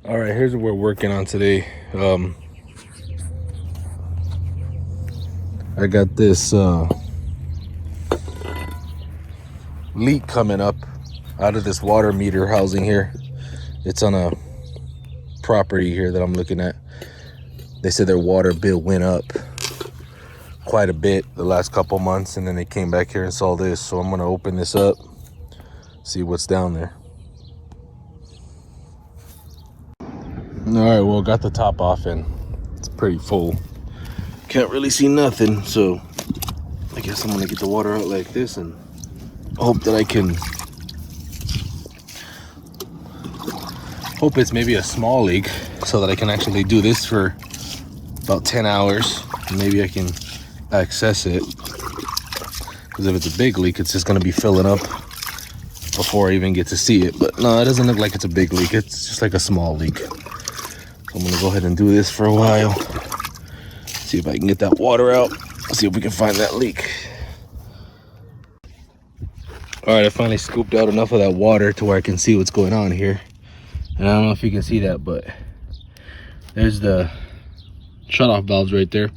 All right, here's what we're working on today. I got this leak coming up out of this water meter housing here. It's on a property here that I'm looking at. They said their water bill went up quite a bit the last couple months, and then they came back here and saw this. So I'm gonna open this up, see what's down there. All right, well, got the top off and it's pretty full. Can't really see nothing, so I guess I'm gonna get the water out like this and hope that I can, hope it's maybe a small leak so that I can actually do this for about 10 hours. Maybe I can access it, because if it's a big leak, it's just gonna be filling up before I even get to see it. But no, it doesn't look like it's a big leak. It's just like a small leak. So I'm gonna go ahead and do this for a while, see if I can get that water out, see if we can find that leak. All right, I finally scooped out enough of that water to where I can see what's going on here. And I don't know if you can see that, but there's the shutoff valves right there.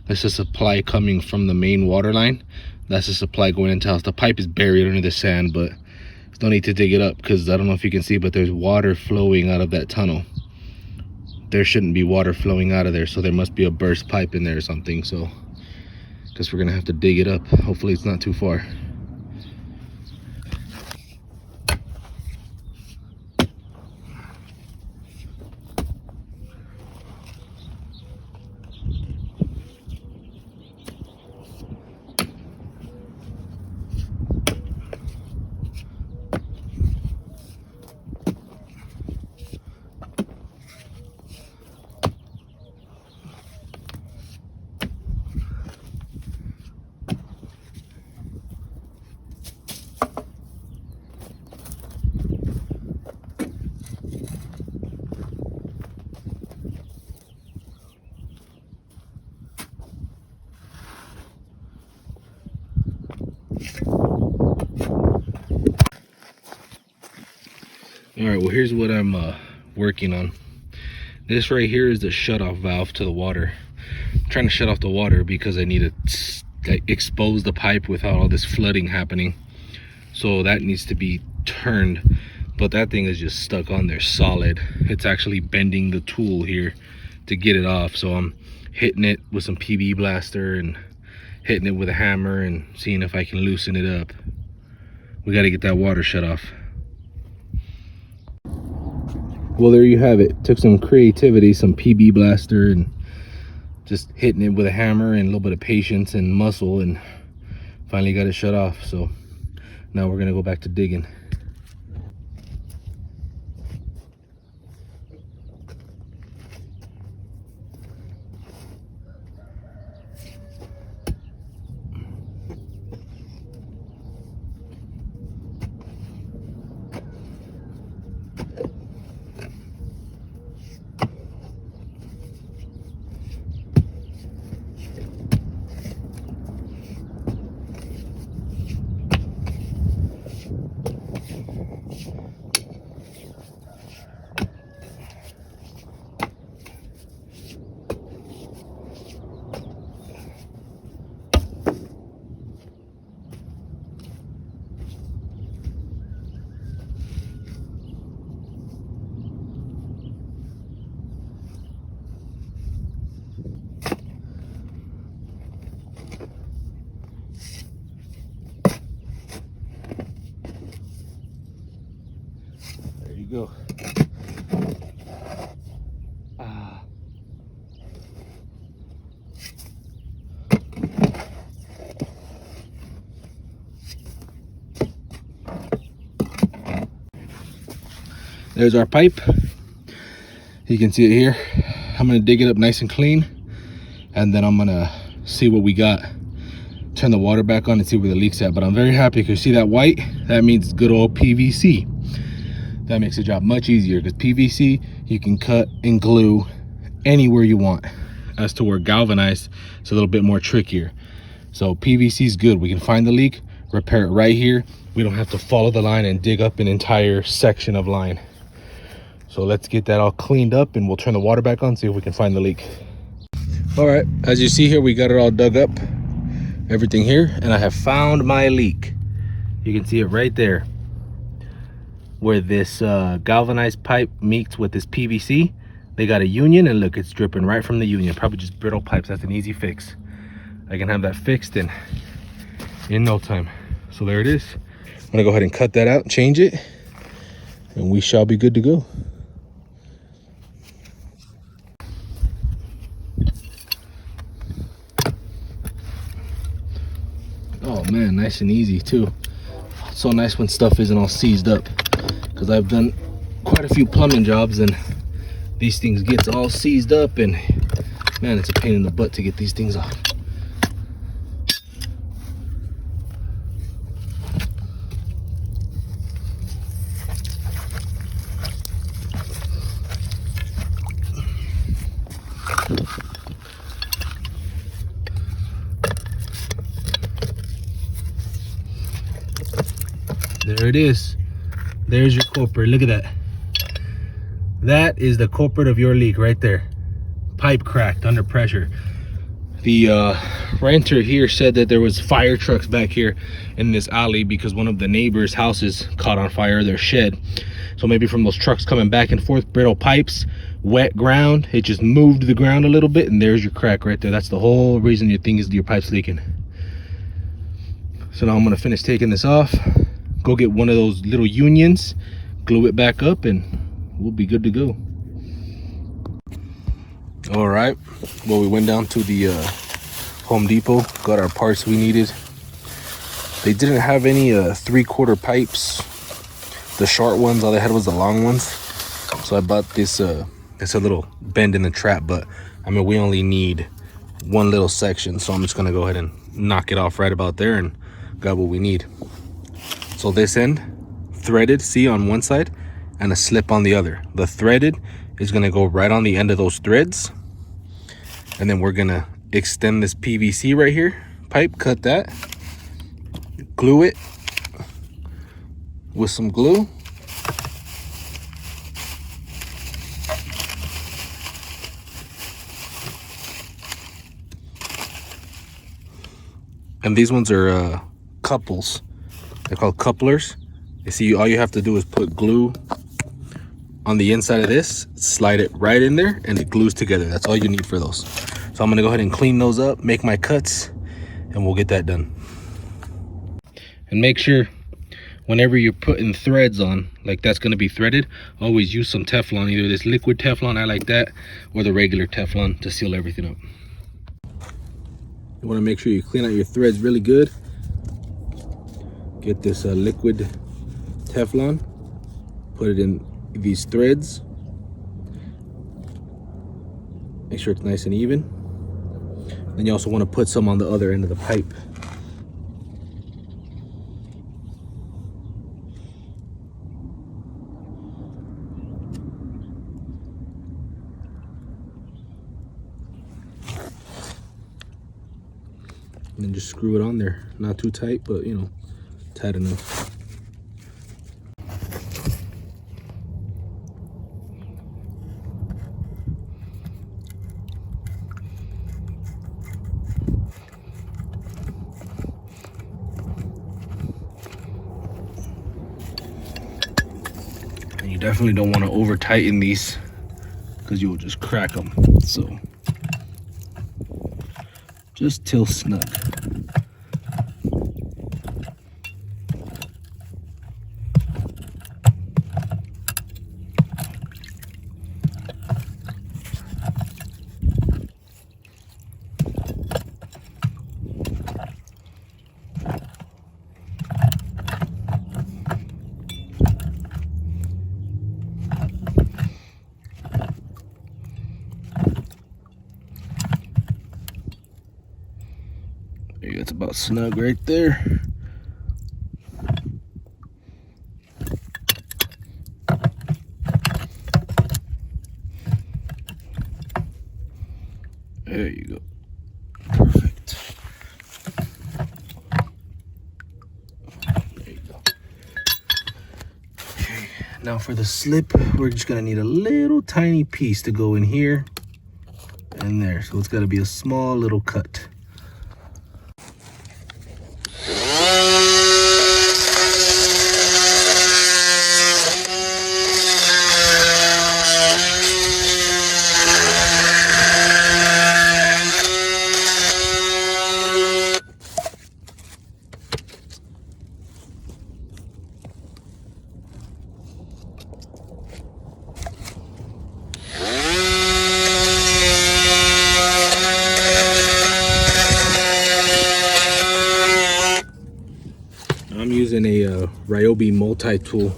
That's the supply coming from the main water line. That's the supply going into house. The pipe is buried under the sand, but there's no need to dig it up, because I don't know if you can see, but there's water flowing out of that tunnel. There shouldn't be water flowing out of there, so there must be a burst pipe in there or something. So guess we're gonna have to dig it up. Hopefully it's not too far. All right, well, here's what I'm working on. This right here is the shutoff valve to the water. I'm trying to shut off the water because I need to expose the pipe without all this flooding happening. So that needs to be turned, but that thing is just stuck on there solid. It's actually bending the tool here to get it off. So I'm hitting it with some PB blaster and hitting it with a hammer and seeing if I can loosen it up. We got to get that water shut off. Well, there you have it. Took some creativity, some PB blaster, and just hitting it with a hammer and a little bit of patience and muscle, and finally got it shut off. So now we're gonna go back to digging. There you go. There's our pipe. You can see it here. I'm gonna dig it up nice and clean, and then I'm gonna see what we got, turn the water back on and see where the leak's at. But I'm very happy because see that white? That means good old PVC. That makes the job much easier, because PVC you can cut and glue anywhere you want. As to where galvanized, it's a little bit more trickier. So PVC is good. We can find the leak, repair it right here. We don't have to follow the line and dig up an entire section of line. So let's get that all cleaned up and we'll turn the water back on, see if we can find the leak. All right, as you see here, we got it all dug up, everything here, and I have found my leak. You can see it right there, where this galvanized pipe meets with this PVC. They got a union, and look, it's dripping right from the union. Probably just brittle pipes. That's an easy fix. I can have that fixed in no time. So there it is. I'm gonna go ahead and cut that out, change it, and we shall be good to go. Oh man, nice and easy too. It's so nice when stuff isn't all seized up, because I've done quite a few plumbing jobs and these things get all seized up, and man, it's a pain in the butt to get these things off. There it is. There's your culprit. Look at that. That is the culprit of your leak right there. Pipe cracked under pressure. The renter here said that there was fire trucks back here in this alley because one of the neighbors' houses caught on fire, their shed. So maybe from those trucks coming back and forth, brittle pipes, wet ground, it just moved the ground a little bit, and there's your crack right there. That's the whole reason your thing is your pipe's leaking. So now I'm gonna finish taking this off, go get one of those little unions, glue it back up, and we'll be good to go. All right, well, we went down to the Home Depot, got our parts we needed. They didn't have any 3/4 pipes, the short ones. All they had was the long ones. So I bought this, it's a little bend in the trap, but I mean, we only need one little section. So I'm just gonna go ahead and knock it off right about there and got what we need. So this end, threaded, see, on one side, and a slip on the other. The threaded is gonna go right on the end of those threads, and then we're gonna extend this PVC right here, pipe, cut that, glue it with some glue, and these ones are couples. They're called couplers. You see, all you have to do is put glue on the inside of this, slide it right in there, and it glues together. That's all you need for those. So I'm gonna go ahead and clean those up, make my cuts, and we'll get that done. And make sure whenever you're putting threads on, like that's gonna be threaded, always use some Teflon, either this liquid Teflon, I like that, or the regular Teflon to seal everything up. You wanna make sure you clean out your threads really good. Get this liquid Teflon, put it in these threads, make sure it's nice and even. Then you also want to put some on the other end of the pipe. And then just screw it on there, not too tight, but you know, tight enough. And you definitely don't want to over tighten these because you will just crack them. So just till snug. It's about snug right there. There you go. Perfect. There you go. Okay, Now for the slip, we're just gonna need a little tiny piece to go in here and there. So it's gotta be a small little cut. I'm using a Ryobi multi-tool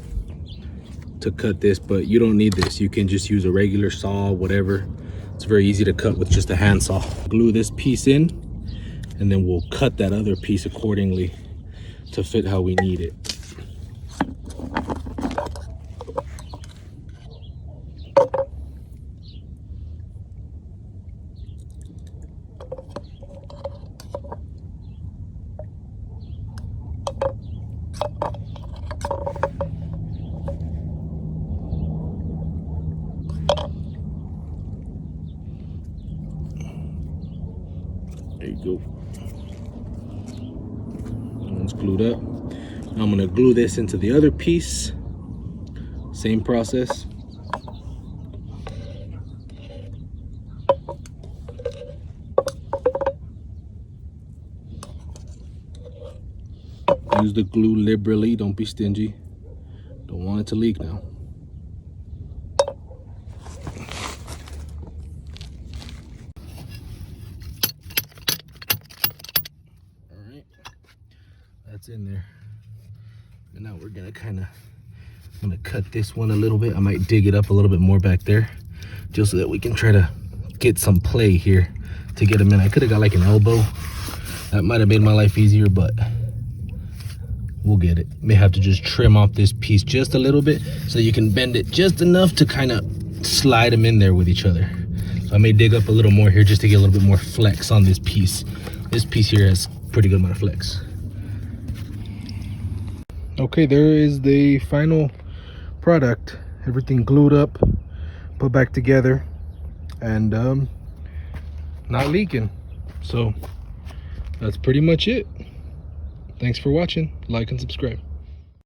to cut this, but you don't need this. You can just use a regular saw, whatever. It's very easy to cut with just a handsaw. Glue this piece in, and then we'll cut that other piece accordingly to fit how we need it. There you go. One's glued up. Now I'm gonna glue this into the other piece. Same process. Use the glue liberally, don't be stingy. Don't want it to leak now. That's in there. And now we're gonna I'm gonna cut this one a little bit. I might dig it up a little bit more back there just so that we can try to get some play here to get them in. I could have got like an elbow. That might have made my life easier, but we'll get it. May have to just trim off this piece just a little bit so you can bend it just enough to kind of slide them in there with each other. So I may dig up a little more here just to get a little bit more flex on this piece. This piece here has pretty good amount of flex. Okay, there is the final product. Everything glued up, put back together, and not leaking. So that's pretty much it. Thanks for watching. Like and subscribe.